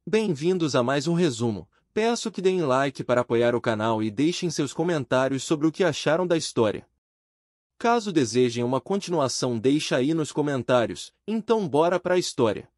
Bem-vindos a mais um resumo. Peço que deem like para apoiar o canal e deixem seus comentários sobre o que acharam da história. Caso desejem uma continuação, deixa aí nos comentários. Então bora para a história.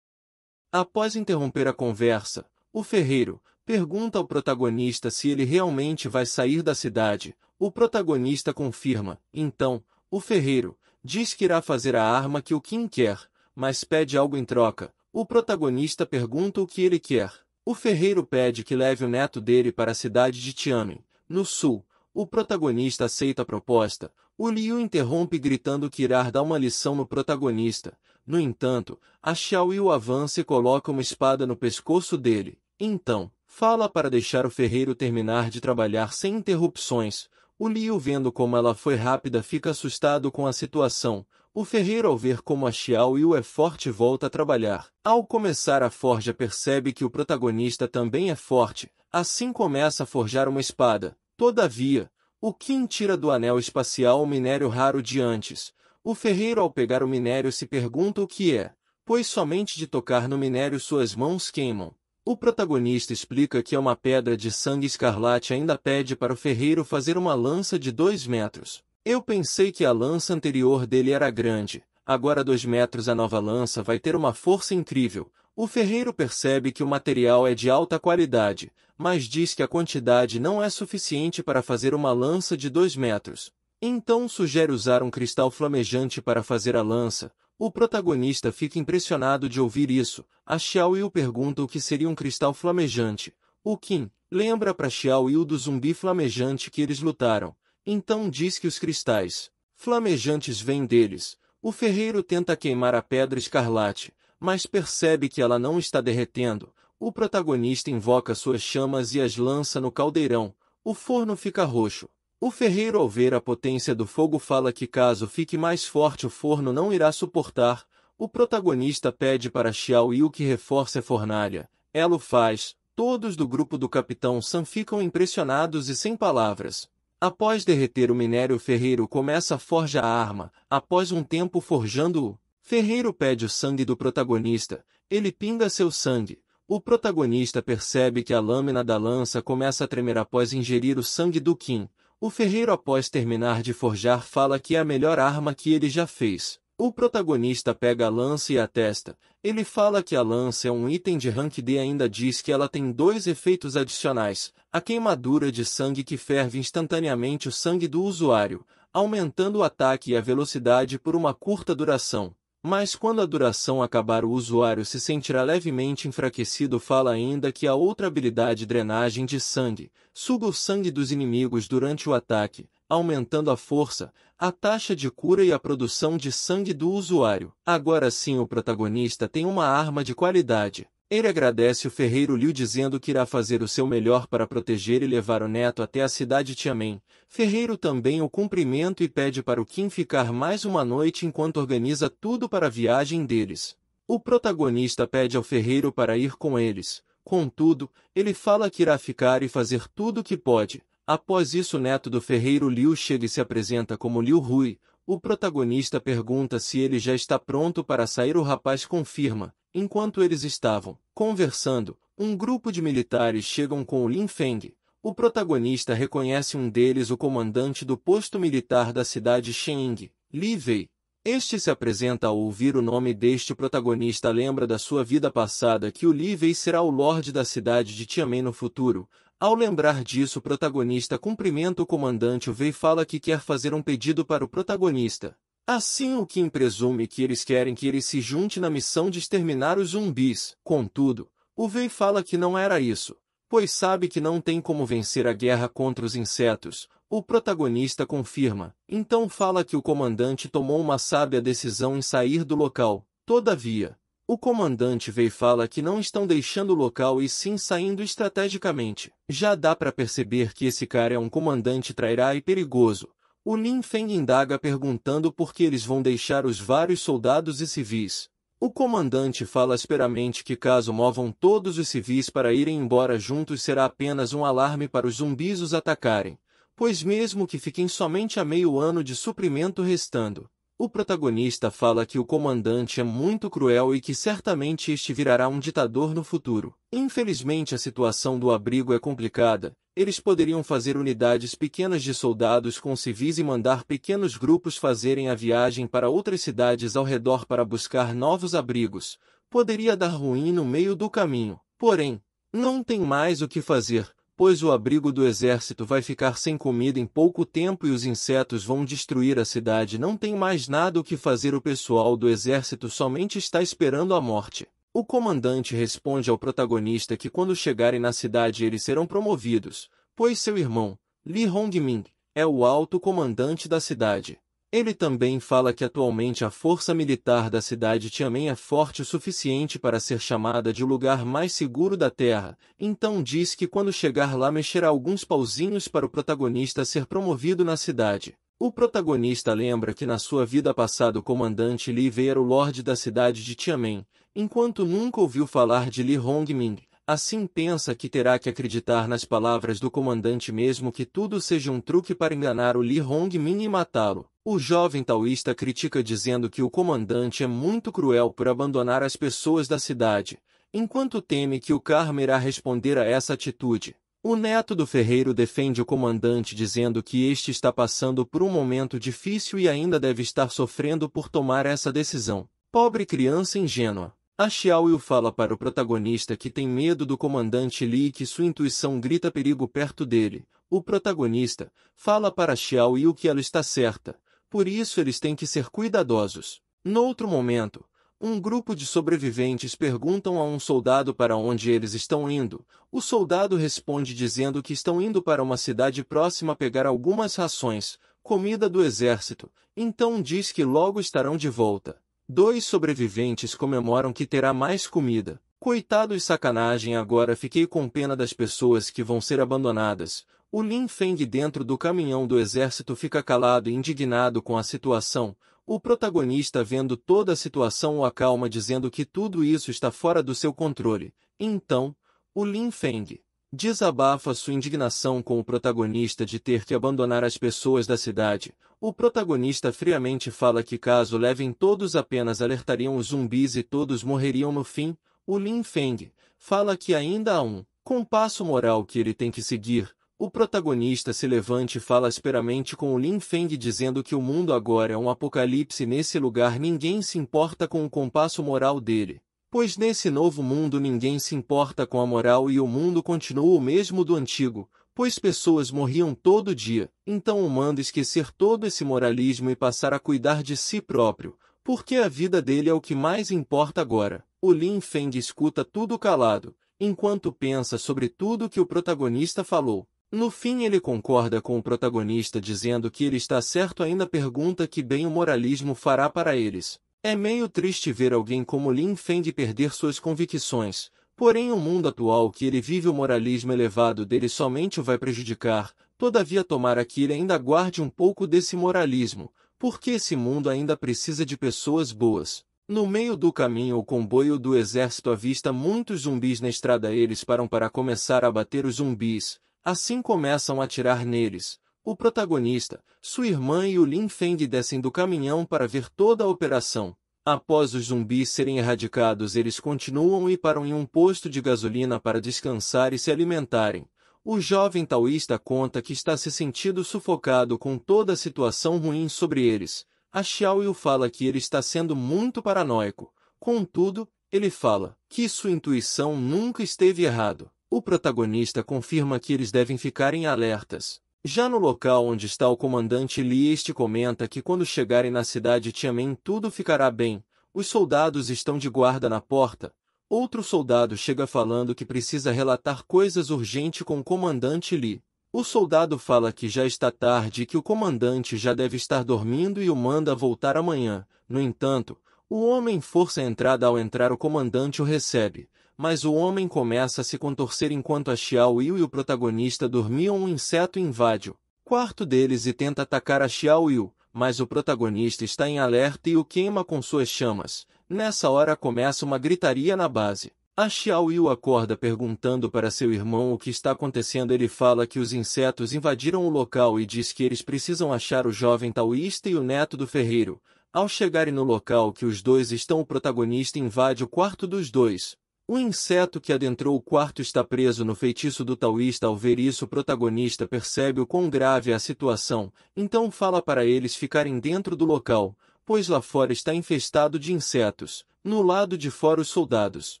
Após interromper a conversa, o ferreiro pergunta ao protagonista se ele realmente vai sair da cidade. O protagonista confirma. Então, o ferreiro diz que irá fazer a arma que o Kim quer, mas pede algo em troca. O protagonista pergunta o que ele quer. O ferreiro pede que leve o neto dele para a cidade de Tianmen, no sul. O protagonista aceita a proposta. O Liu interrompe gritando que irá dar uma lição no protagonista. No entanto, a Xiao Yu avança e coloca uma espada no pescoço dele. Então, fala para deixar o ferreiro terminar de trabalhar sem interrupções. O Liu, vendo como ela foi rápida, fica assustado com a situação. O ferreiro, ao ver como a Xiao Yu é forte, volta a trabalhar. Ao começar a forja, percebe que o protagonista também é forte. Assim começa a forjar uma espada. Todavia, o Kim tira do anel espacial o minério raro de antes. O ferreiro, ao pegar o minério, se pergunta o que é, pois somente de tocar no minério suas mãos queimam. O protagonista explica que é uma pedra de sangue escarlate e ainda pede para o ferreiro fazer uma lança de 2 metros. Eu pensei que a lança anterior dele era grande, agora 2 metros a nova lança vai ter uma força incrível. O ferreiro percebe que o material é de alta qualidade, mas diz que a quantidade não é suficiente para fazer uma lança de 2 metros. Então sugere usar um cristal flamejante para fazer a lança. O protagonista fica impressionado de ouvir isso. A Xiao Yu pergunta o que seria um cristal flamejante. O Kim lembra para Xiao Yu do zumbi flamejante que eles lutaram. Então diz que os cristais flamejantes vêm deles. O ferreiro tenta queimar a pedra escarlate, mas percebe que ela não está derretendo. O protagonista invoca suas chamas e as lança no caldeirão. O forno fica roxo. O ferreiro, ao ver a potência do fogo, fala que caso fique mais forte o forno não irá suportar. O protagonista pede para Xiao Yu que reforce a fornalha. Ela o faz. Todos do grupo do Capitão Sam ficam impressionados e sem palavras. Após derreter o minério, o ferreiro começa a forjar a arma. Após um tempo forjando-o, ferreiro pede o sangue do protagonista. Ele pinga seu sangue. O protagonista percebe que a lâmina da lança começa a tremer após ingerir o sangue do Kim. O ferreiro, após terminar de forjar, fala que é a melhor arma que ele já fez. O protagonista pega a lança e a testa. Ele fala que a lança é um item de rank D e ainda diz que ela tem 2 efeitos adicionais. A queimadura de sangue, que ferve instantaneamente o sangue do usuário, aumentando o ataque e a velocidade por uma curta duração. Mas quando a duração acabar, o usuário se sentirá levemente enfraquecido. Fala ainda que a outra habilidade, drenagem de sangue, suga o sangue dos inimigos durante o ataque, aumentando a força, a taxa de cura e a produção de sangue do usuário. Agora sim, o protagonista tem uma arma de qualidade. Ele agradece o ferreiro Liu, dizendo que irá fazer o seu melhor para proteger e levar o neto até a cidade Tianmen. Ferreiro também o cumprimenta e pede para o Kim ficar mais uma noite enquanto organiza tudo para a viagem deles. O protagonista pede ao ferreiro para ir com eles. Contudo, ele fala que irá ficar e fazer tudo o que pode. Após isso, o neto do ferreiro Liu chega e se apresenta como Liu Hui. O protagonista pergunta se ele já está pronto para sair. O rapaz confirma. Enquanto eles estavam conversando, um grupo de militares chegam com o Lin Feng. O protagonista reconhece um deles, o comandante do posto militar da cidade Shenying, Li Wei. Este se apresenta. Ao ouvir o nome deste, protagonista lembra da sua vida passada, que o Li Wei será o Lorde da cidade de Tianmen no futuro. Ao lembrar disso, o protagonista cumprimenta o comandante. O Wei fala que quer fazer um pedido para o protagonista. Assim, o Kim presume que eles querem que ele se junte na missão de exterminar os zumbis. Contudo, o Wei fala que não era isso, pois sabe que não tem como vencer a guerra contra os insetos. O protagonista confirma. Então fala que o comandante tomou uma sábia decisão em sair do local. Todavia, o comandante Wei fala que não estão deixando o local e sim saindo estrategicamente. Já dá para perceber que esse cara é um comandante trairá e perigoso. O Lin Feng indaga perguntando por que eles vão deixar os vários soldados e civis. O comandante fala asperamente que caso movam todos os civis para irem embora juntos, será apenas um alarme para os zumbis os atacarem, pois mesmo que fiquem somente a meio ano de suprimento restando, O protagonista fala que o comandante é muito cruel e que certamente este virará um ditador no futuro. Infelizmente a situação do abrigo é complicada. Eles poderiam fazer unidades pequenas de soldados com civis e mandar pequenos grupos fazerem a viagem para outras cidades ao redor para buscar novos abrigos. Poderia dar ruim no meio do caminho. Porém, não tem mais o que fazer, pois o abrigo do exército vai ficar sem comida em pouco tempo e os insetos vão destruir a cidade. Não tem mais nada o que fazer. O pessoal do exército somente está esperando a morte. O comandante responde ao protagonista que quando chegarem na cidade eles serão promovidos, pois seu irmão, Li Hongming, é o alto comandante da cidade. Ele também fala que atualmente a força militar da cidade Tianmen é forte o suficiente para ser chamada de o lugar mais seguro da Terra, então diz que quando chegar lá mexerá alguns pauzinhos para o protagonista ser promovido na cidade. O protagonista lembra que na sua vida passada o comandante Li Wei era o lorde da cidade de Tianmen, enquanto nunca ouviu falar de Li Hongming. Assim pensa que terá que acreditar nas palavras do comandante mesmo que tudo seja um truque para enganar o Li Hongming e matá-lo. O jovem taoísta critica dizendo que o comandante é muito cruel por abandonar as pessoas da cidade, enquanto teme que o karma irá responder a essa atitude. O neto do ferreiro defende o comandante dizendo que este está passando por um momento difícil e ainda deve estar sofrendo por tomar essa decisão. Pobre criança ingênua. A Xiao Yu fala para o protagonista que tem medo do comandante Li e que sua intuição grita perigo perto dele. O protagonista fala para Xiao Yu que ela está certa, por isso eles têm que ser cuidadosos. Noutro momento, um grupo de sobreviventes perguntam a um soldado para onde eles estão indo. O soldado responde dizendo que estão indo para uma cidade próxima pegar algumas rações, comida do exército, então diz que logo estarão de volta. 2 sobreviventes comemoram que terá mais comida. Coitados, sacanagem, agora fiquei com pena das pessoas que vão ser abandonadas. O Lin Feng dentro do caminhão do exército fica calado e indignado com a situação. O protagonista vendo toda a situação o acalma dizendo que tudo isso está fora do seu controle. Então, o Lin Feng desabafa sua indignação com o protagonista de ter que abandonar as pessoas da cidade. O protagonista friamente fala que caso levem todos apenas alertariam os zumbis e todos morreriam no fim. O Lin Feng fala que ainda há um compasso moral que ele tem que seguir. O protagonista se levanta e fala asperamente com o Lin Feng dizendo que o mundo agora é um apocalipse e nesse lugar ninguém se importa com o compasso moral dele. Pois nesse novo mundo ninguém se importa com a moral e o mundo continua o mesmo do antigo, pois pessoas morriam todo dia. Então o manda esquecer todo esse moralismo e passar a cuidar de si próprio, porque a vida dele é o que mais importa agora. O Lin Feng escuta tudo calado, enquanto pensa sobre tudo que o protagonista falou. No fim ele concorda com o protagonista dizendo que ele está certo, ainda pergunta que bem o moralismo fará para eles. É meio triste ver alguém como Lin Feng perder suas convicções, porém o mundo atual que ele vive o moralismo elevado dele somente o vai prejudicar, todavia tomara que ele ainda guarde um pouco desse moralismo, porque esse mundo ainda precisa de pessoas boas. No meio do caminho o comboio do exército avista muitos zumbis na estrada, eles param para começar a bater os zumbis, assim começam a atirar neles. O protagonista, sua irmã e o Lin Feng descem do caminhão para ver toda a operação. Após os zumbis serem erradicados, eles continuam e param em um posto de gasolina para descansar e se alimentarem. O jovem taoísta conta que está se sentindo sufocado com toda a situação ruim sobre eles. A Xiao Yu fala que ele está sendo muito paranoico. Contudo, ele fala que sua intuição nunca esteve errado. O protagonista confirma que eles devem ficar em alertas. Já no local onde está o comandante Li, este comenta que quando chegarem na cidade Tianmen tudo ficará bem. Os soldados estão de guarda na porta. Outro soldado chega falando que precisa relatar coisas urgentes com o comandante Li. O soldado fala que já está tarde e que o comandante já deve estar dormindo e o manda voltar amanhã. No entanto, o homem força a entrada. Ao entrar o comandante o recebe. Mas o homem começa a se contorcer enquanto a Xiao Yu e o protagonista dormiam. Um inseto invade o quarto deles e tenta atacar a Xiao Yu, mas o protagonista está em alerta e o queima com suas chamas. Nessa hora começa uma gritaria na base. A Xiao Yu acorda perguntando para seu irmão o que está acontecendo. Ele fala que os insetos invadiram o local e diz que eles precisam achar o jovem taoísta e o neto do ferreiro, Ao chegarem no local que os dois estão, o protagonista invade o quarto dos dois. O inseto que adentrou o quarto está preso no feitiço do taoísta. Ao ver isso, o protagonista percebe o quão grave é a situação, então fala para eles ficarem dentro do local, pois lá fora está infestado de insetos. No lado de fora, os soldados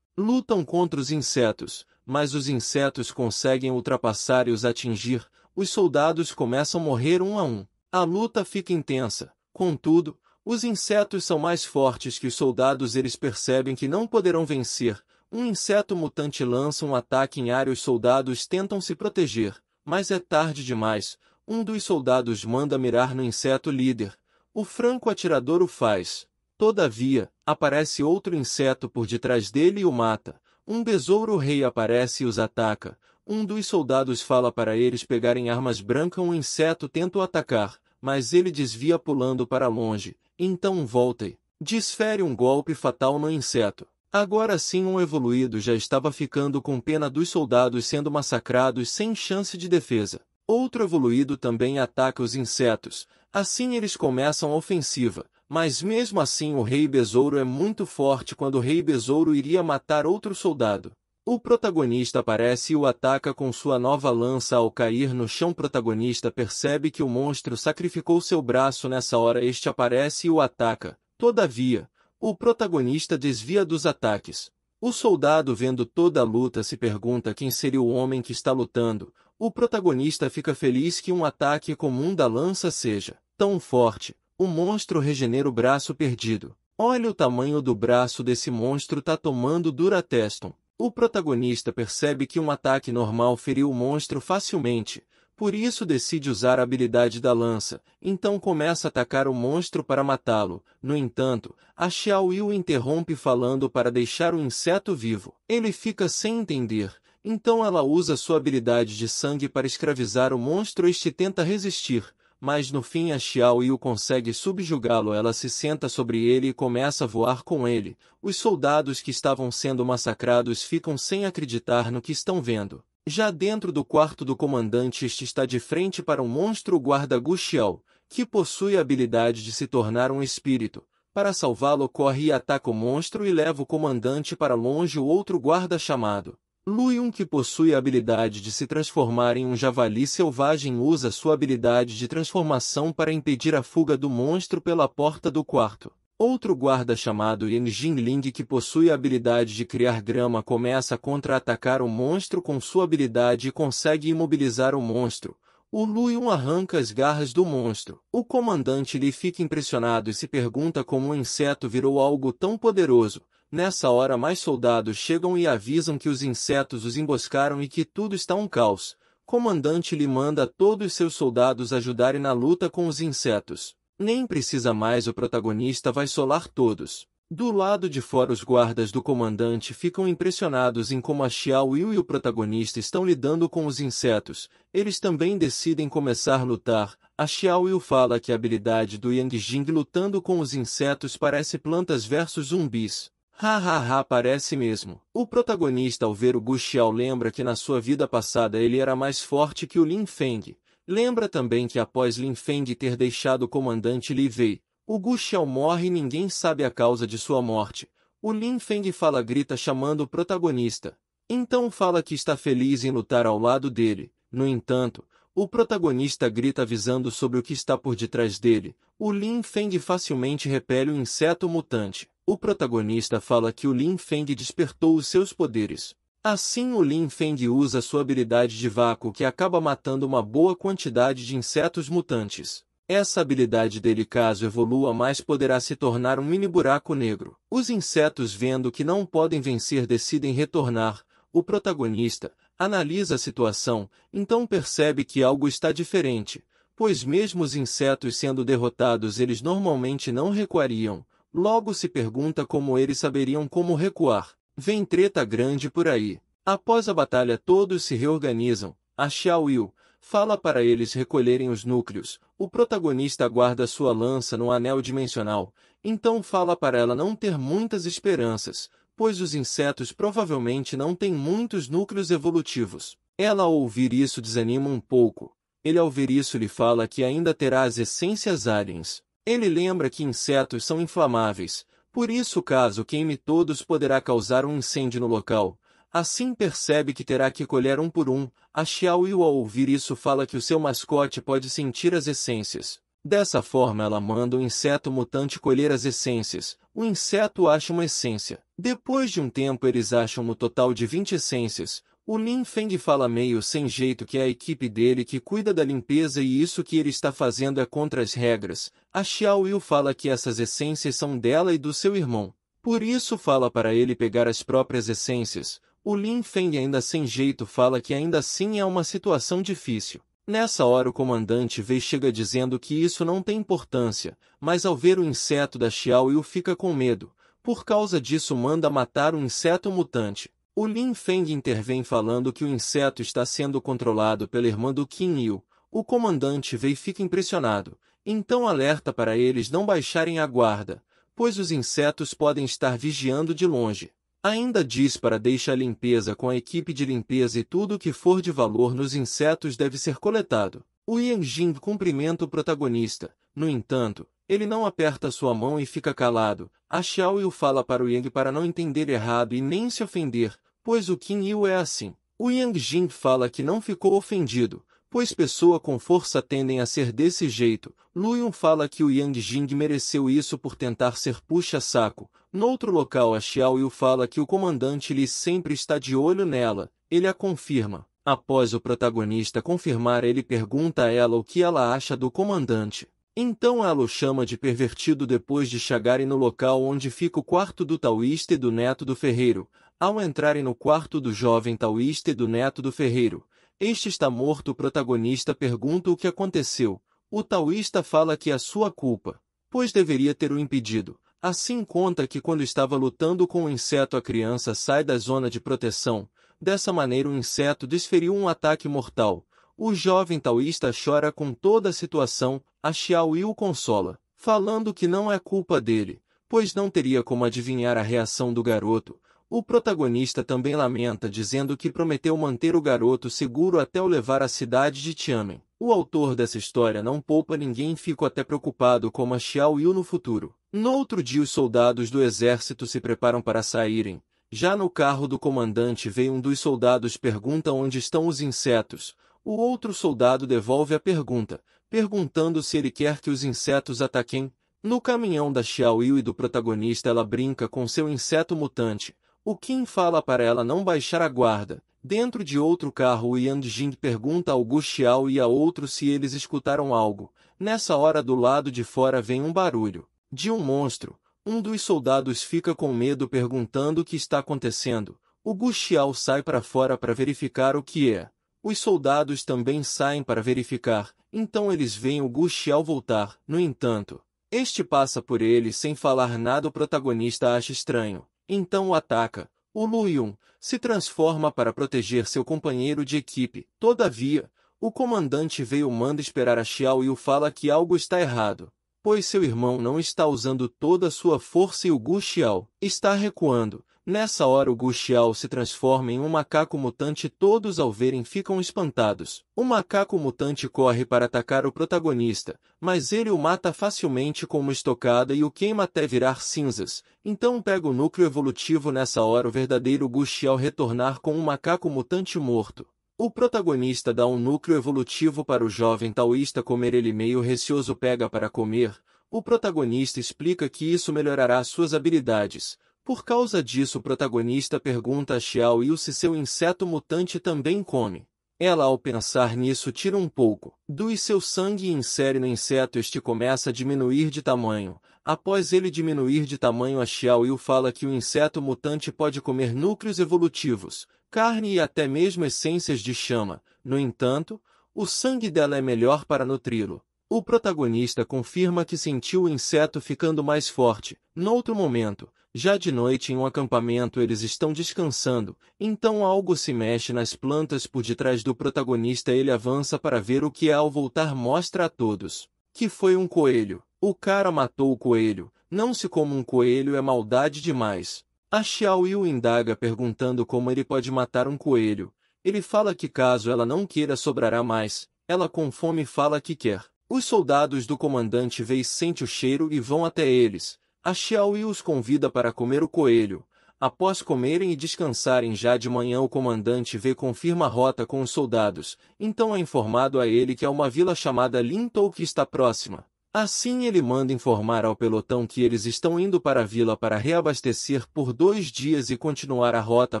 lutam contra os insetos, mas os insetos conseguem ultrapassar e os atingir. Os soldados começam a morrer um a um. A luta fica intensa. Contudo, os insetos são mais fortes que os soldados. Eles percebem que não poderão vencer. Um inseto mutante lança um ataque em área. Os soldados tentam se proteger, mas é tarde demais. Um dos soldados manda mirar no inseto líder. O franco-atirador o faz. Todavia, aparece outro inseto por detrás dele e o mata. Um besouro-rei aparece e os ataca. Um dos soldados fala para eles pegarem armas brancas. Um inseto tenta o atacar, mas ele desvia pulando para longe. Então volta e desfere um golpe fatal no inseto. Agora sim, um evoluído já estava ficando com pena dos soldados sendo massacrados sem chance de defesa. Outro evoluído também ataca os insetos. Assim eles começam a ofensiva. Mas mesmo assim o Rei Besouro é muito forte. Quando o Rei Besouro iria matar outro soldado, o protagonista aparece e o ataca com sua nova lança. Ao cair no chão, o protagonista percebe que o monstro sacrificou seu braço. Nessa hora este aparece e o ataca. Todavia, o protagonista desvia dos ataques. O soldado, vendo toda a luta, se pergunta quem seria o homem que está lutando. O protagonista fica feliz que um ataque comum da lança seja tão forte. O monstro regenera o braço perdido. Olha o tamanho do braço desse monstro, tá tomando Durateston. O protagonista percebe que um ataque normal feriu o monstro facilmente. Por isso decide usar a habilidade da lança. Então começa a atacar o monstro para matá-lo. No entanto, a Xiao Yu interrompe falando para deixar o inseto vivo. Ele fica sem entender. Então ela usa sua habilidade de sangue para escravizar o monstro. Este tenta resistir, mas no fim a Xiao Yu consegue subjugá-lo. Ela se senta sobre ele e começa a voar com ele. Os soldados que estavam sendo massacrados ficam sem acreditar no que estão vendo. Já dentro do quarto do comandante, este está de frente para um monstro, o guarda Gu Xiao, que possui a habilidade de se tornar um espírito. Para salvá-lo, corre e ataca o monstro e leva o comandante para longe. O outro guarda, chamado Lu Yun, que possui a habilidade de se transformar em um javali selvagem, usa sua habilidade de transformação para impedir a fuga do monstro pela porta do quarto. Outro guarda chamado Yan Jinling, que possui a habilidade de criar grama, começa a contra-atacar o monstro com sua habilidade e consegue imobilizar o monstro. O Lu Yun arranca as garras do monstro. O comandante Li fica impressionado e se pergunta como um inseto virou algo tão poderoso. Nessa hora, mais soldados chegam e avisam que os insetos os emboscaram e que tudo está um caos. Comandante Li manda todos seus soldados ajudarem na luta com os insetos. Nem precisa mais, o protagonista vai solar todos. Do lado de fora, os guardas do comandante ficam impressionados em como a Xiao Yu e o protagonista estão lidando com os insetos. Eles também decidem começar a lutar. A Xiao Yu fala que a habilidade do Yang Jing lutando com os insetos parece Plantas versus Zumbis. Hahaha, parece mesmo. O protagonista, ao ver o Gu Xiao, lembra que na sua vida passada ele era mais forte que o Lin Feng. Lembra também que após Lin Feng ter deixado o comandante Li Wei, o Gu Xiao morre e ninguém sabe a causa de sua morte. O Lin Feng grita chamando o protagonista. Então fala que está feliz em lutar ao lado dele. No entanto, o protagonista grita avisando sobre o que está por detrás dele. O Lin Feng facilmente repele o inseto mutante. O protagonista fala que o Lin Feng despertou os seus poderes. Assim, o Lin Feng usa sua habilidade de vácuo, que acaba matando uma boa quantidade de insetos mutantes. Essa habilidade dele, caso evolua mais, poderá se tornar um mini buraco negro. Os insetos, vendo que não podem vencer, decidem retornar. O protagonista analisa a situação, então percebe que algo está diferente, pois mesmo os insetos sendo derrotados, eles normalmente não recuariam. Logo se pergunta como eles saberiam como recuar. Vem treta grande por aí. Após a batalha, todos se reorganizam. A Xiao Yu fala para eles recolherem os núcleos. O protagonista guarda sua lança no anel dimensional. Então fala para ela não ter muitas esperanças, pois os insetos provavelmente não têm muitos núcleos evolutivos. Ela, ao ouvir isso, desanima um pouco. Ele, ao ver isso, lhe fala que ainda terá as essências aliens. Ele lembra que insetos são inflamáveis, por isso caso queime todos poderá causar um incêndio no local. Assim percebe que terá que colher um por um. A Xiaoyu ao ouvir isso fala que o seu mascote pode sentir as essências. Dessa forma ela manda o inseto mutante colher as essências. O inseto acha uma essência. Depois de um tempo eles acham no total de 20 essências. O Lin Feng fala meio sem jeito que é a equipe dele que cuida da limpeza e isso que ele está fazendo é contra as regras. A Xiaoyu fala que essas essências são dela e do seu irmão. Por isso fala para ele pegar as próprias essências. O Lin Feng ainda sem jeito fala que ainda assim é uma situação difícil. Nessa hora o comandante Wei chega dizendo que isso não tem importância, mas ao ver o inseto da Xiaoyu fica com medo. Por causa disso manda matar o inseto mutante. O Lin Feng intervém falando que o inseto está sendo controlado pela irmã do Qin Yu. O comandante Wei fica impressionado, então alerta para eles não baixarem a guarda, pois os insetos podem estar vigiando de longe. Ainda diz para deixar a limpeza com a equipe de limpeza e tudo que for de valor nos insetos deve ser coletado. O Yang Jing cumprimenta o protagonista, no entanto, ele não aperta sua mão e fica calado. A Xiaoyu fala para o Yang para não entender errado e nem se ofender, pois o Qin Yu é assim. O Yang Jing fala que não ficou ofendido, pois pessoas com força tendem a ser desse jeito. Lu Yun fala que o Yang Jing mereceu isso por tentar ser puxa-saco. Noutro local a Xiaoyu fala que o comandante Li sempre está de olho nela, ele a confirma. Após o protagonista confirmar ele pergunta a ela o que ela acha do comandante. Então ela o chama de pervertido depois de chegarem no local onde fica o quarto do taoísta e do neto do ferreiro. Ao entrarem no quarto do jovem taoísta e do neto do ferreiro, este está morto. O protagonista pergunta o que aconteceu. O taoísta fala que é sua culpa, pois deveria ter o impedido. Assim conta que quando estava lutando com o inseto a criança sai da zona de proteção. Dessa maneira o inseto desferiu um ataque mortal. O jovem taoísta chora com toda a situação. A Xiaoyu o consola, falando que não é culpa dele, pois não teria como adivinhar a reação do garoto. O protagonista também lamenta dizendo que prometeu manter o garoto seguro até o levar à cidade de Tianmen. O autor dessa história não poupa ninguém e fica até preocupado com a Xiaoyu no futuro. No outro dia os soldados do exército se preparam para saírem. Já no carro do comandante veio um dos soldados pergunta onde estão os insetos. O outro soldado devolve a pergunta, perguntando se ele quer que os insetos ataquem. No caminhão da Xiaoyu e do protagonista ela brinca com seu inseto mutante. O Qin fala para ela não baixar a guarda. Dentro de outro carro o Yang Jing pergunta ao Gu Xiao e a outro se eles escutaram algo. Nessa hora do lado de fora vem um barulho de um monstro. Um dos soldados fica com medo perguntando o que está acontecendo. O Gu Xiao sai para fora para verificar o que é. Os soldados também saem para verificar, então eles veem o Gu Xiao voltar. No entanto, este passa por ele sem falar nada. O protagonista acha estranho, então o ataca. O Lu Yun se transforma para proteger seu companheiro de equipe. Todavia, o comandante veio manda esperar a Xiao e fala que algo está errado, pois seu irmão não está usando toda a sua força e o Gu Xiao está recuando. Nessa hora o Gu Xiao se transforma em um macaco mutante. Todos ao verem ficam espantados. O macaco mutante corre para atacar o protagonista, mas ele o mata facilmente com uma estocada e o queima até virar cinzas. Então pega o núcleo evolutivo. Nessa hora o verdadeiro Gu Xiao retornar com um macaco mutante morto. O protagonista dá um núcleo evolutivo para o jovem taoísta comer. Ele meio receoso pega para comer. O protagonista explica que isso melhorará suas habilidades. Por causa disso o protagonista pergunta a Xiaoyu se seu inseto mutante também come. Ela ao pensar nisso tira um pouco do seu sangue e insere no inseto. Este começa a diminuir de tamanho. Após ele diminuir de tamanho a Xiaoyu fala que o inseto mutante pode comer núcleos evolutivos, carne e até mesmo essências de chama. No entanto, o sangue dela é melhor para nutri-lo. O protagonista confirma que sentiu o inseto ficando mais forte. Noutro momento, já de noite em um acampamento eles estão descansando, então algo se mexe nas plantas por detrás do protagonista. Ele avança para ver o que é. Ao voltar mostra a todos que foi um coelho. O cara matou o coelho. Não se come um coelho, é maldade demais. A Xiaoyu indaga perguntando como ele pode matar um coelho. Ele fala que caso ela não queira sobrará mais. Ela com fome fala que quer Os soldados do comandante Wei sentem o cheiro e vão até eles. A Xiao Yu os convida para comer o coelho. Após comerem e descansarem já de manhã, o comandante Wei confirma a rota com os soldados. Então é informado a ele que há uma vila chamada Lintou que está próxima. Assim ele manda informar ao pelotão que eles estão indo para a vila para reabastecer por 2 dias e continuar a rota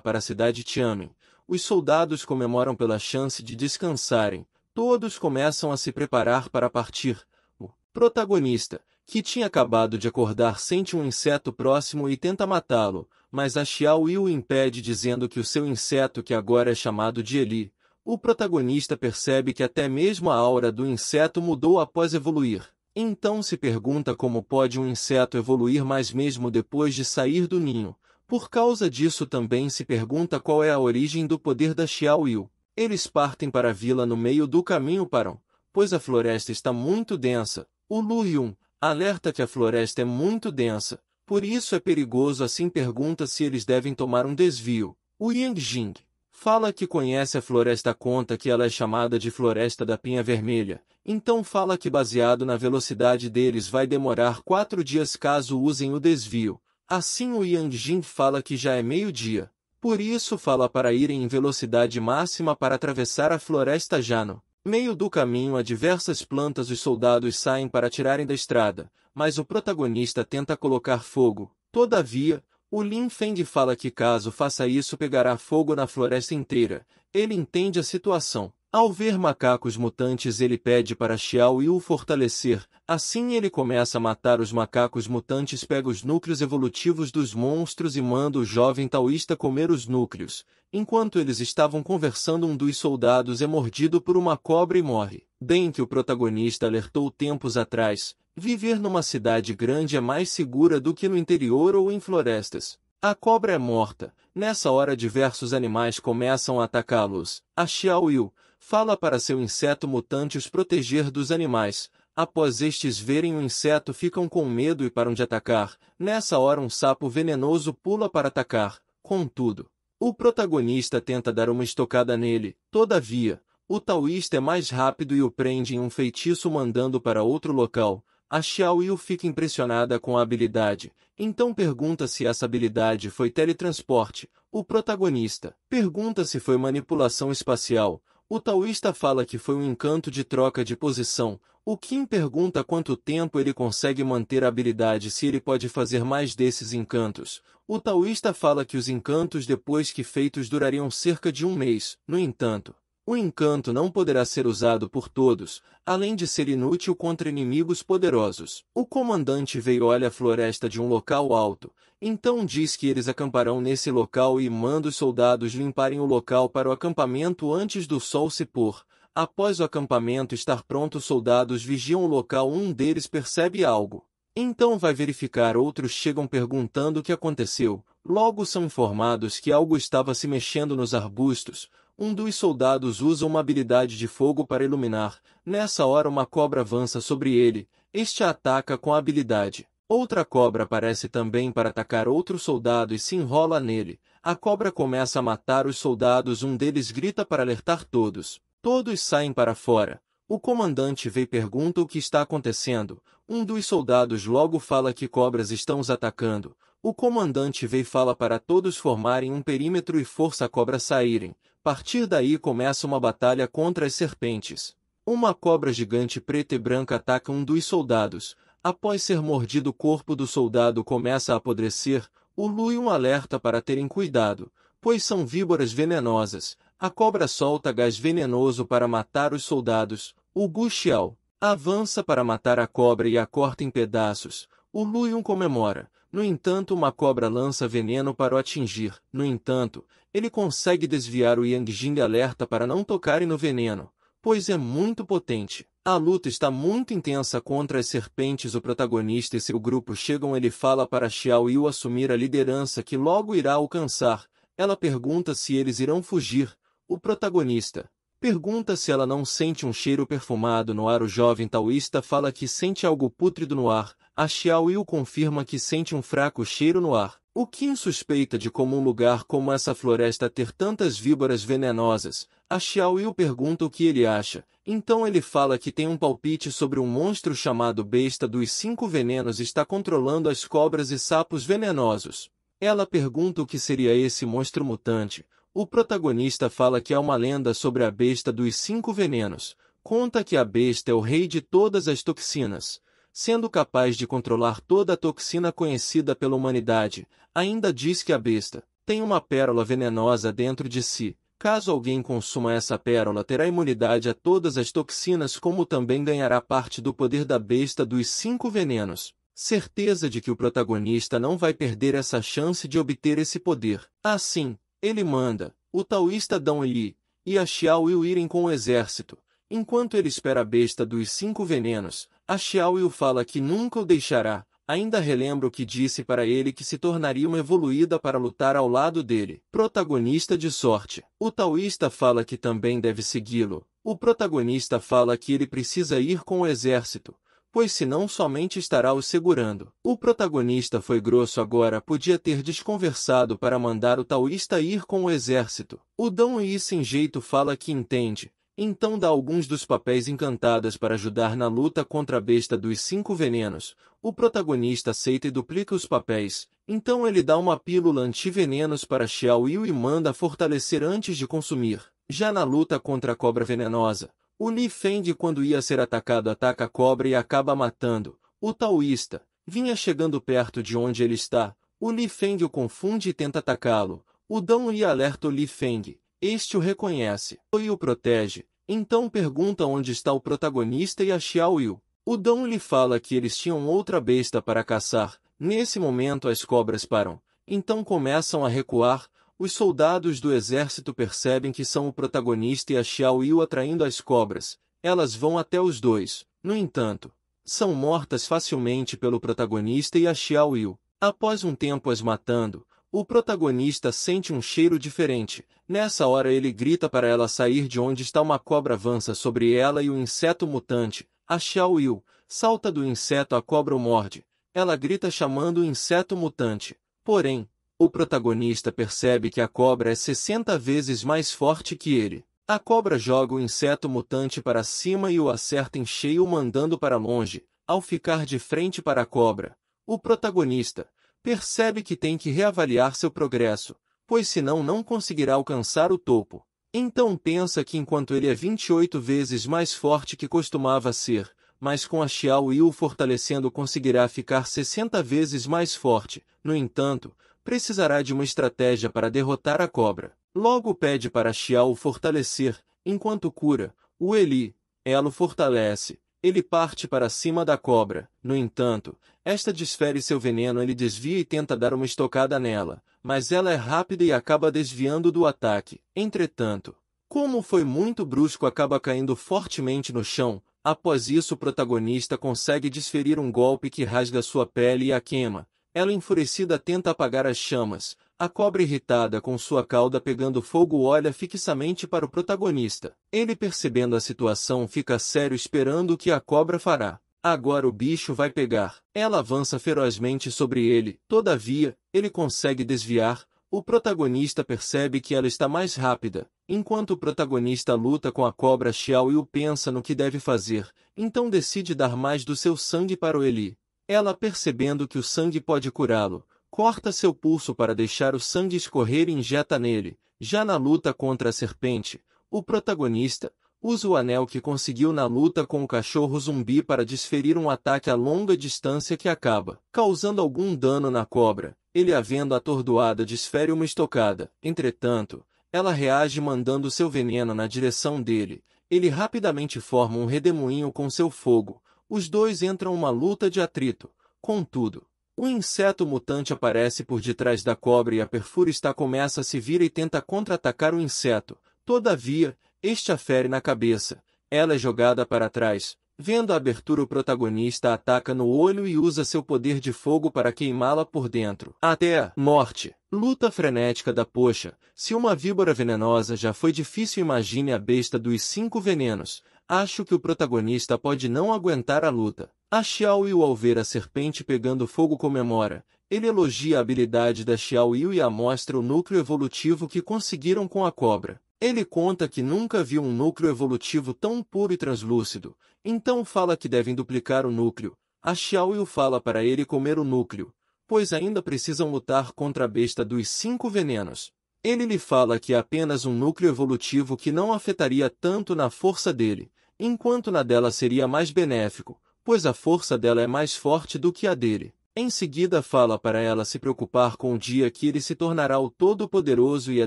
para a cidade Tianmin. Os soldados comemoram pela chance de descansarem. Todos começam a se preparar para partir. O protagonista, que tinha acabado de acordar, sente um inseto próximo e tenta matá-lo, mas a Xiao Yu o impede dizendo que o seu inseto, que agora é chamado de Eli. O protagonista percebe que até mesmo a aura do inseto mudou após evoluir. Então se pergunta como pode um inseto evoluir mais mesmo depois de sair do ninho. Por causa disso também se pergunta qual é a origem do poder da Xiao Yu. Eles partem para a vila. No meio do caminho param, pois a floresta está muito densa. O Lu Yun alerta que a floresta é muito densa, por isso é perigoso. Assim pergunta se eles devem tomar um desvio. O Yang Jing fala que conhece a floresta, conta que ela é chamada de Floresta da Pinha Vermelha. Então fala que baseado na velocidade deles vai demorar 4 dias caso usem o desvio. Assim o Yang Jing fala que já é meio-dia. Por isso fala para irem em velocidade máxima para atravessar a floresta. Já no meio do caminho há diversas plantas. Os soldados saem para tirarem da estrada, mas o protagonista tenta colocar fogo. Todavia, o Lin Feng fala que caso faça isso pegará fogo na floresta inteira. Ele entende a situação. Ao ver macacos mutantes, ele pede para Xiao Yu o fortalecer. Assim ele começa a matar os macacos mutantes, pega os núcleos evolutivos dos monstros e manda o jovem taoísta comer os núcleos. Enquanto eles estavam conversando, um dos soldados é mordido por uma cobra e morre. Bem que o protagonista alertou tempos atrás, viver numa cidade grande é mais segura do que no interior ou em florestas. A cobra é morta. Nessa hora diversos animais começam a atacá-los. A Xiao Yu fala para seu inseto mutante os proteger dos animais. Após estes verem o inseto, ficam com medo e param de atacar. Nessa hora um sapo venenoso pula para atacar. Contudo, o protagonista tenta dar uma estocada nele. Todavia, o taoísta é mais rápido e o prende em um feitiço, mandando para outro local. A Xiao Yu fica impressionada com a habilidade. Então pergunta se essa habilidade foi teletransporte. O protagonista pergunta se foi manipulação espacial. O taoísta fala que foi um encanto de troca de posição. O Qin pergunta quanto tempo ele consegue manter a habilidade, se ele pode fazer mais desses encantos. O taoísta fala que os encantos depois que feitos durariam cerca de 1 mês. No entanto, o encanto não poderá ser usado por todos, além de ser inútil contra inimigos poderosos. O comandante Wei olha a floresta de um local alto, então diz que eles acamparão nesse local e manda os soldados limparem o local para o acampamento antes do sol se pôr. Após o acampamento estar pronto, os soldados vigiam o local. Um deles percebe algo. Então vai verificar. Outros chegam perguntando o que aconteceu. Logo são informados que algo estava se mexendo nos arbustos. Um dos soldados usa uma habilidade de fogo para iluminar. Nessa hora uma cobra avança sobre ele. Este a ataca com a habilidade. Outra cobra aparece também para atacar outro soldado e se enrola nele. A cobra começa a matar os soldados. Um deles grita para alertar todos. Todos saem para fora. O comandante Wei pergunta o que está acontecendo. Um dos soldados logo fala que cobras estão os atacando. O comandante Wei fala para todos formarem um perímetro e força a cobra saírem. A partir daí começa uma batalha contra as serpentes. Uma cobra gigante preta e branca ataca um dos soldados. Após ser mordido, o corpo do soldado começa a apodrecer. O Lu Yun alerta para terem cuidado, pois são víboras venenosas. A cobra solta gás venenoso para matar os soldados. O Gu Xiao avança para matar a cobra e a corta em pedaços. O Lu Yun comemora. No entanto, uma cobra lança veneno para o atingir. No entanto, ele consegue desviar. O Yang Jing alerta para não tocarem no veneno, pois é muito potente. A luta está muito intensa contra as serpentes. O protagonista e seu grupo chegam. Ele fala para Xiao Yu assumir a liderança, que logo irá alcançar. Ela pergunta se eles irão fugir. O protagonista pergunta se ela não sente um cheiro perfumado no ar. O jovem taoísta fala que sente algo pútrido no ar. A Xiao Yu confirma que sente um fraco cheiro no ar. O Kim suspeita de como um lugar como essa floresta ter tantas víboras venenosas. A Xiao Yu pergunta o que ele acha, então ele fala que tem um palpite sobre um monstro chamado Besta dos Cinco Venenos está controlando as cobras e sapos venenosos. Ela pergunta o que seria esse monstro mutante. O protagonista fala que há uma lenda sobre a Besta dos Cinco Venenos. Conta que a besta é o rei de todas as toxinas, sendo capaz de controlar toda a toxina conhecida pela humanidade. Ainda diz que a besta tem uma pérola venenosa dentro de si. Caso alguém consuma essa pérola, terá imunidade a todas as toxinas, como também ganhará parte do poder da besta dos cinco venenos. Certeza de que o protagonista não vai perder essa chance de obter esse poder. Assim, ele manda o taoísta Dong Yi e a Xiao Yu irem com o exército. Enquanto ele espera a besta dos cinco venenos, a Xiao Yu fala que nunca o deixará. Ainda relembra o que disse para ele que se tornaria uma evoluída para lutar ao lado dele. Protagonista de sorte. O taoísta fala que também deve segui-lo. O protagonista fala que ele precisa ir com o exército, pois senão somente estará o segurando. O protagonista foi grosso agora, podia ter desconversado para mandar o taoísta ir com o exército. O Dong Yi sem jeito fala que entende. Então dá alguns dos papéis encantados para ajudar na luta contra a besta dos cinco venenos. O protagonista aceita e duplica os papéis. Então ele dá uma pílula antivenenos para Xiao Yu e manda fortalecer antes de consumir. Já na luta contra a cobra venenosa, o Li Feng, quando ia ser atacado, ataca a cobra e acaba matando. O taoísta vinha chegando perto de onde ele está. O Li Feng o confunde e tenta atacá-lo. O Dong Yi alerta o Li Feng. Este o reconhece e o protege. Então pergunta onde está o protagonista e a Xiao Yu. O Dong lhe fala que eles tinham outra besta para caçar. Nesse momento as cobras param. Então começam a recuar. Os soldados do exército percebem que são o protagonista e a Xiao Yu atraindo as cobras. Elas vão até os dois. No entanto, são mortas facilmente pelo protagonista e a Xiao Yu. Após um tempo as matando, o protagonista sente um cheiro diferente. Nessa hora ele grita para ela sair de onde está. Uma cobra avança sobre ela e o inseto mutante, a Xiao Yu, salta do inseto, a cobra o morde. Ela grita chamando o inseto mutante. Porém, o protagonista percebe que a cobra é 60 vezes mais forte que ele. A cobra joga o inseto mutante para cima e o acerta em cheio, mandando para longe. Ao ficar de frente para a cobra, o protagonista percebe que tem que reavaliar seu progresso, pois senão não conseguirá alcançar o topo. Então pensa que enquanto ele é 28 vezes mais forte que costumava ser, mas com a Xiao Yu fortalecendo conseguirá ficar 60 vezes mais forte. No entanto, precisará de uma estratégia para derrotar a cobra. Logo pede para Xiao fortalecer, enquanto cura, o Eli, ela o fortalece. Ele parte para cima da cobra. No entanto, esta desfere seu veneno. Ele desvia e tenta dar uma estocada nela, mas ela é rápida e acaba desviando do ataque. Entretanto, como foi muito brusco, acaba caindo fortemente no chão. Após isso, o protagonista consegue desferir um golpe que rasga sua pele e a queima. Ela, enfurecida, tenta apagar as chamas. A cobra, irritada com sua cauda pegando fogo, olha fixamente para o protagonista. Ele, percebendo a situação, fica sério, esperando o que a cobra fará. Agora o bicho vai pegar. Ela avança ferozmente sobre ele. Todavia, ele consegue desviar. O protagonista percebe que ela está mais rápida. Enquanto o protagonista luta com a cobra, Xiao Yu pensa no que deve fazer. Então decide dar mais do seu sangue para o Eli. Ela, percebendo que o sangue pode curá-lo, corta seu pulso para deixar o sangue escorrer e injeta nele. Já na luta contra a serpente, o protagonista usa o anel que conseguiu na luta com o cachorro zumbi para desferir um ataque a longa distância que acaba causando algum dano na cobra. Ele, a vendo atordoada, desfere uma estocada. Entretanto, ela reage mandando seu veneno na direção dele. Ele rapidamente forma um redemoinho com seu fogo. Os dois entram uma luta de atrito. Contudo, o inseto mutante aparece por detrás da cobra e a perfurista começa a se virar e tenta contra-atacar o inseto. Todavia, este a fere na cabeça. Ela é jogada para trás. Vendo a abertura, o protagonista ataca no olho e usa seu poder de fogo para queimá-la por dentro. Até a morte. Luta frenética da poxa. Se uma víbora venenosa já foi difícil, imagine a besta dos cinco venenos. Acho que o protagonista pode não aguentar a luta. A Xiao Yu, ao ver a serpente pegando fogo, comemora. Ele elogia a habilidade da Xiao Yu e mostra o núcleo evolutivo que conseguiram com a cobra. Ele conta que nunca viu um núcleo evolutivo tão puro e translúcido, então fala que devem duplicar o núcleo. A Xiao Yu fala para ele comer o núcleo, pois ainda precisam lutar contra a besta dos 5 venenos. Ele lhe fala que é apenas um núcleo evolutivo que não afetaria tanto na força dele, enquanto na dela seria mais benéfico, pois a força dela é mais forte do que a dele. Em seguida fala para ela se preocupar com o dia que ele se tornará o Todo-Poderoso e a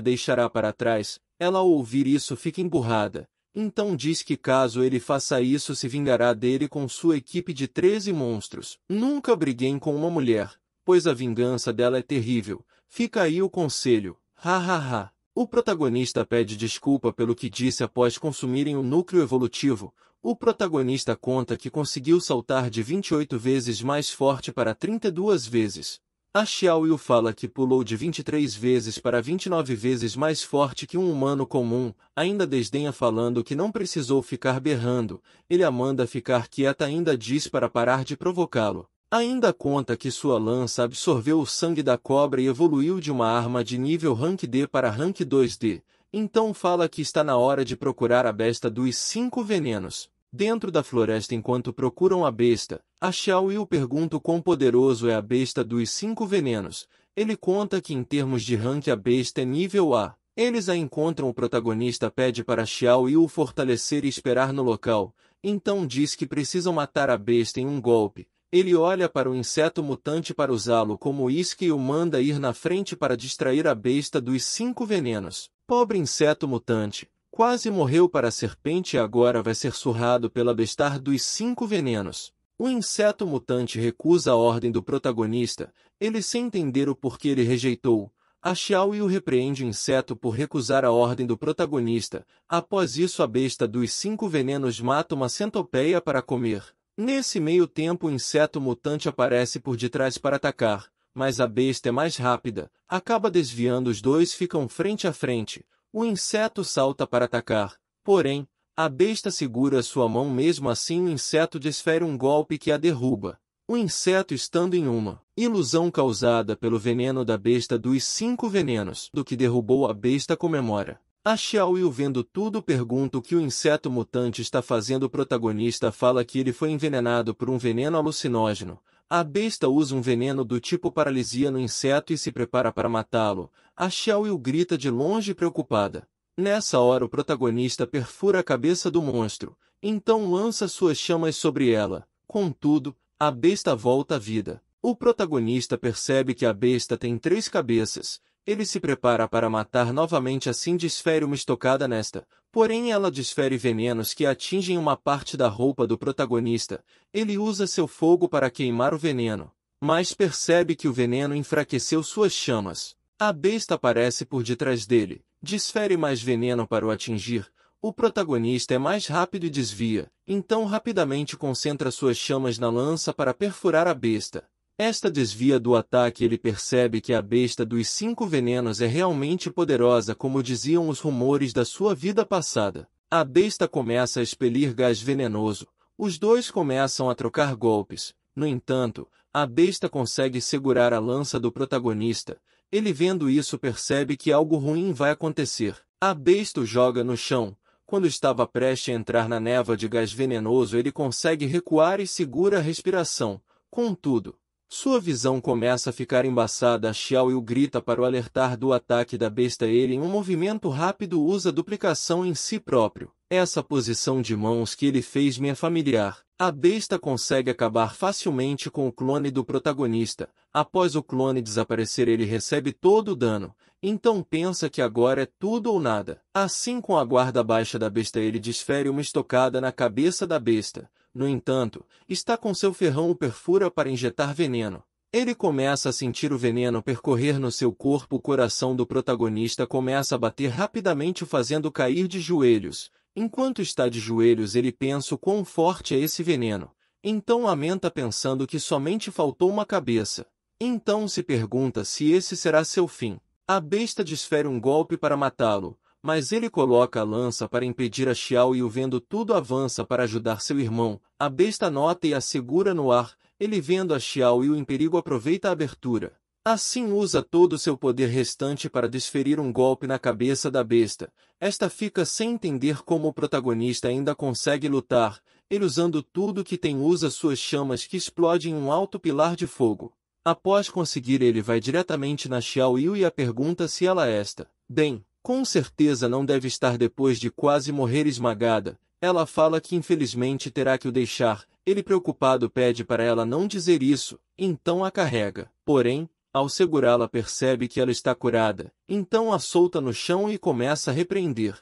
deixará para trás. Ela ao ouvir isso fica emburrada, então diz que caso ele faça isso se vingará dele com sua equipe de 13 monstros. Nunca briguem com uma mulher, pois a vingança dela é terrível. Fica aí o conselho. Hahaha. O protagonista pede desculpa pelo que disse após consumirem o núcleo evolutivo. O protagonista conta que conseguiu saltar de 28 vezes mais forte para 32 vezes. A Xiao Yu fala que pulou de 23 vezes para 29 vezes mais forte que um humano comum, ainda desdenha falando que não precisou ficar berrando, ele a manda ficar quieta, ainda diz para parar de provocá-lo. Ainda conta que sua lança absorveu o sangue da cobra e evoluiu de uma arma de nível Rank D para Rank 2D, então fala que está na hora de procurar a besta dos 5 venenos. Dentro da floresta enquanto procuram a besta, a Xiao Yu pergunta o quão poderoso é a besta dos 5 venenos. Ele conta que em termos de rank a besta é nível A. Eles a encontram, o protagonista pede para Xiao Yu fortalecer e esperar no local, então diz que precisam matar a besta em um golpe. Ele olha para o inseto mutante para usá-lo como isca e o manda ir na frente para distrair a besta dos 5 venenos. Pobre inseto mutante! Quase morreu para a serpente e agora vai ser surrado pela bestar dos 5 venenos. O inseto mutante recusa a ordem do protagonista, ele sem entender o porquê ele rejeitou. A Xiao Yu repreende o inseto por recusar a ordem do protagonista. Após isso a besta dos 5 venenos mata uma centopeia para comer. Nesse meio tempo o inseto mutante aparece por detrás para atacar, mas a besta é mais rápida, acaba desviando, os dois ficam frente a frente. O inseto salta para atacar, porém, a besta segura sua mão, mesmo assim o inseto desfere um golpe que a derruba. O inseto, estando em uma ilusão causada pelo veneno da besta dos 5 venenos, do que derrubou a besta, comemora. A Xiao Yu, vendo tudo, pergunta o que o inseto mutante está fazendo. O protagonista fala que ele foi envenenado por um veneno alucinógeno. A besta usa um veneno do tipo paralisia no inseto e se prepara para matá-lo. A Xiao Yu grita de longe preocupada. Nessa hora o protagonista perfura a cabeça do monstro, então lança suas chamas sobre ela. Contudo, a besta volta à vida. O protagonista percebe que a besta tem 3 cabeças. Ele se prepara para matar novamente, assim desfere uma estocada nesta. Porém ela desfere venenos que atingem uma parte da roupa do protagonista. Ele usa seu fogo para queimar o veneno, mas percebe que o veneno enfraqueceu suas chamas. A besta aparece por detrás dele, desfere mais veneno para o atingir. O protagonista é mais rápido e desvia, então rapidamente concentra suas chamas na lança para perfurar a besta. Esta desvia do ataque e ele percebe que a besta dos 5 venenos é realmente poderosa, como diziam os rumores da sua vida passada. A besta começa a expelir gás venenoso. Os dois começam a trocar golpes. No entanto, a besta consegue segurar a lança do protagonista. Ele, vendo isso, percebe que algo ruim vai acontecer. A besta o joga no chão. Quando estava prestes a entrar na névoa de gás venenoso, ele consegue recuar e segura a respiração. Contudo, sua visão começa a ficar embaçada. A Xiao Yu grita para o alertar do ataque da besta. Ele, em um movimento rápido, usa duplicação em si próprio. Essa posição de mãos que ele fez me é familiar. A besta consegue acabar facilmente com o clone do protagonista. Após o clone desaparecer, ele recebe todo o dano. Então pensa que agora é tudo ou nada. Assim, com a guarda baixa da besta, ele desfere uma estocada na cabeça da besta. No entanto, está com seu ferrão, o perfura para injetar veneno. Ele começa a sentir o veneno percorrer no seu corpo. O coração do protagonista começa a bater rapidamente, o fazendo cair de joelhos. Enquanto está de joelhos, ele pensa o quão forte é esse veneno. Então lamenta, pensando que somente faltou uma cabeça. Então se pergunta se esse será seu fim. A besta desfere um golpe para matá-lo, mas ele coloca a lança para impedir. A Xiao Yu, vendo tudo, avança para ajudar seu irmão. A besta nota e a segura no ar. Ele, vendo a Xiao Yu em perigo, aproveita a abertura. Assim usa todo o seu poder restante para desferir um golpe na cabeça da besta. Esta fica sem entender como o protagonista ainda consegue lutar. Ele, usando tudo que tem, usa suas chamas que explodem em um alto pilar de fogo. Após conseguir, ele vai diretamente na Xiao Yu e a pergunta se ela está bem. Com certeza não deve estar depois de quase morrer esmagada. Ela fala que infelizmente terá que o deixar. Ele, preocupado, pede para ela não dizer isso, então a carrega. Porém, ao segurá-la, percebe que ela está curada. Então a solta no chão e começa a repreender.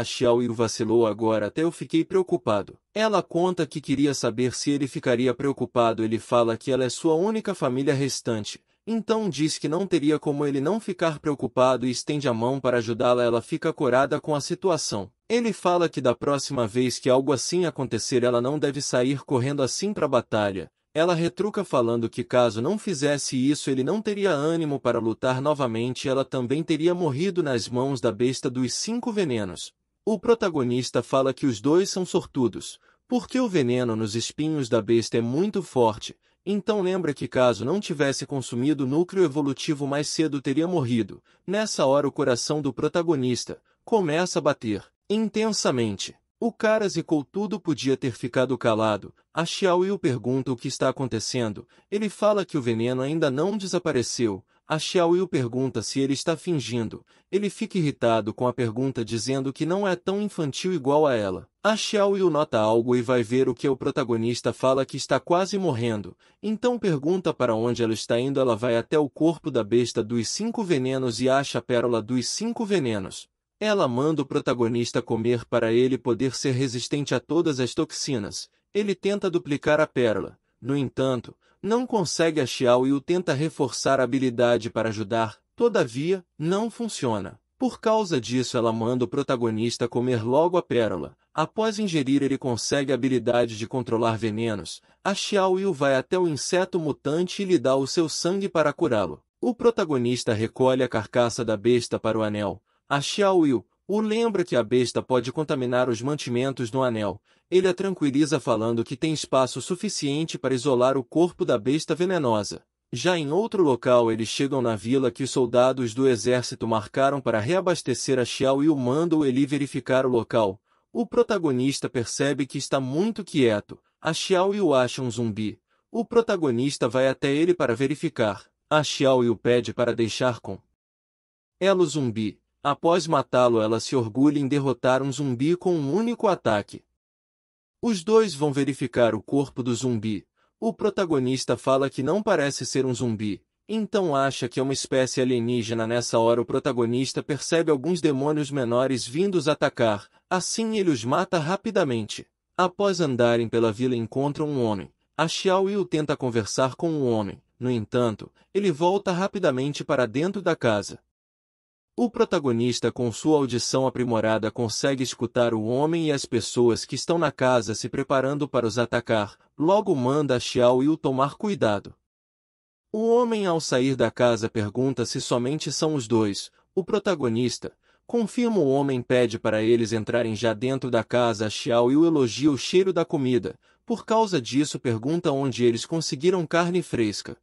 Xiao Yu vacilou agora, até eu fiquei preocupado. Ela conta que queria saber se ele ficaria preocupado. Ele fala que ela é sua única família restante. Então diz que não teria como ele não ficar preocupado e estende a mão para ajudá-la. Ela fica corada com a situação. Ele fala que da próxima vez que algo assim acontecer, ela não deve sair correndo assim para a batalha. Ela retruca falando que caso não fizesse isso, ele não teria ânimo para lutar novamente e ela também teria morrido nas mãos da besta dos 5 venenos. O protagonista fala que os dois são sortudos, porque o veneno nos espinhos da besta é muito forte. Então lembra que caso não tivesse consumido o núcleo evolutivo mais cedo, teria morrido. Nessa hora o coração do protagonista começa a bater intensamente. O cara zicou tudo, podia ter ficado calado. A Xiao Yu pergunta o que está acontecendo. Ele fala que o veneno ainda não desapareceu. A Xiao Yu pergunta se ele está fingindo. Ele fica irritado com a pergunta, dizendo que não é tão infantil igual a ela. A Xiao Yu nota algo e vai ver o que o protagonista fala, que está quase morrendo. Então pergunta para onde ela está indo. Ela vai até o corpo da besta dos 5 venenos e acha a pérola dos 5 venenos. Ela manda o protagonista comer para ele poder ser resistente a todas as toxinas. Ele tenta duplicar a pérola. No entanto, não consegue. A Xiao Yu tenta reforçar a habilidade para ajudar. Todavia, não funciona. Por causa disso, ela manda o protagonista comer logo a pérola. Após ingerir, ele consegue a habilidade de controlar venenos. A Xiao Yu vai até o inseto mutante e lhe dá o seu sangue para curá-lo. O protagonista recolhe a carcaça da besta para o anel. A Xiao Yu o lembra que a besta pode contaminar os mantimentos no anel. Ele a tranquiliza falando que tem espaço suficiente para isolar o corpo da besta venenosa. Já em outro local, eles chegam na vila que os soldados do exército marcaram para reabastecer. A Xiao Yu manda ele verificar o local. O protagonista percebe que está muito quieto. A Xiao Yu acha um zumbi. O protagonista vai até ele para verificar. A Xiao Yu pede para deixar com ela o zumbi. Após matá-lo, ela se orgulha em derrotar um zumbi com um único ataque. Os dois vão verificar o corpo do zumbi. O protagonista fala que não parece ser um zumbi, então acha que é uma espécie alienígena. Nessa hora o protagonista percebe alguns demônios menores vindos atacar, assim ele os mata rapidamente. Após andarem pela vila, encontram um homem. A Xiao Yu tenta conversar com o homem, no entanto, ele volta rapidamente para dentro da casa. O protagonista, com sua audição aprimorada, consegue escutar o homem e as pessoas que estão na casa se preparando para os atacar. Logo manda a Xiao Yu tomar cuidado. O homem, ao sair da casa, pergunta se somente são os dois. O protagonista confirma. O homem pede para eles entrarem já dentro da casa. A Xiao Yu elogia o cheiro da comida. Por causa disso, pergunta onde eles conseguiram carne fresca.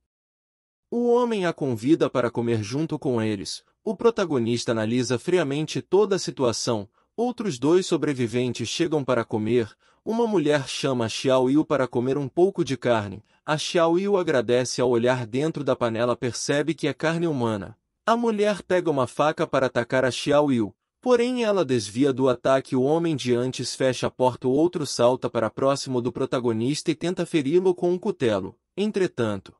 O homem a convida para comer junto com eles. O protagonista analisa friamente toda a situação. Outros 2 sobreviventes chegam para comer. Uma mulher chama a Xiao Yu para comer um pouco de carne. A Xiao Yu agradece. Ao olhar dentro da panela, percebe que é carne humana. A mulher pega uma faca para atacar a Xiao Yu. Porém ela desvia do ataque. O homem de antes fecha a porta. O outro salta para próximo do protagonista e tenta feri-lo com um cutelo. Entretanto,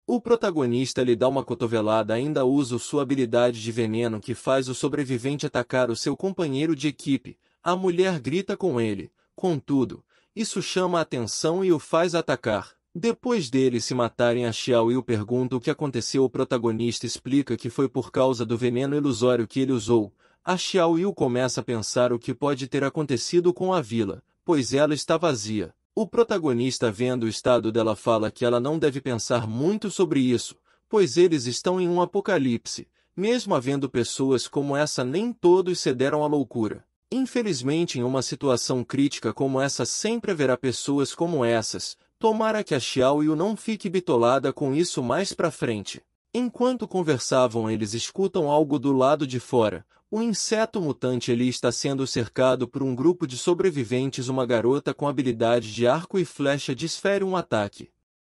o protagonista lhe dá uma cotovelada. Ainda usa sua habilidade de veneno, que faz o sobrevivente atacar o seu companheiro de equipe. A mulher grita com ele. Contudo, isso chama a atenção e o faz atacar. Depois deles se matarem, a Xiao Yu pergunta o que aconteceu. O protagonista explica que foi por causa do veneno ilusório que ele usou. A Xiao Yu começa a pensar o que pode ter acontecido com a vila, pois ela está vazia. O protagonista, vendo o estado dela, fala que ela não deve pensar muito sobre isso, pois eles estão em um apocalipse. Mesmo havendo pessoas como essa, nem todos cederam à loucura. Infelizmente, em uma situação crítica como essa, sempre haverá pessoas como essas. Tomara que a Xiaoyu não fique bitolada com isso mais pra frente. Enquanto conversavam, eles escutam algo do lado de fora. O inseto mutante ali está sendo cercado por um grupo de sobreviventes. Uma garota com habilidade de arco e flecha desfere um ataque.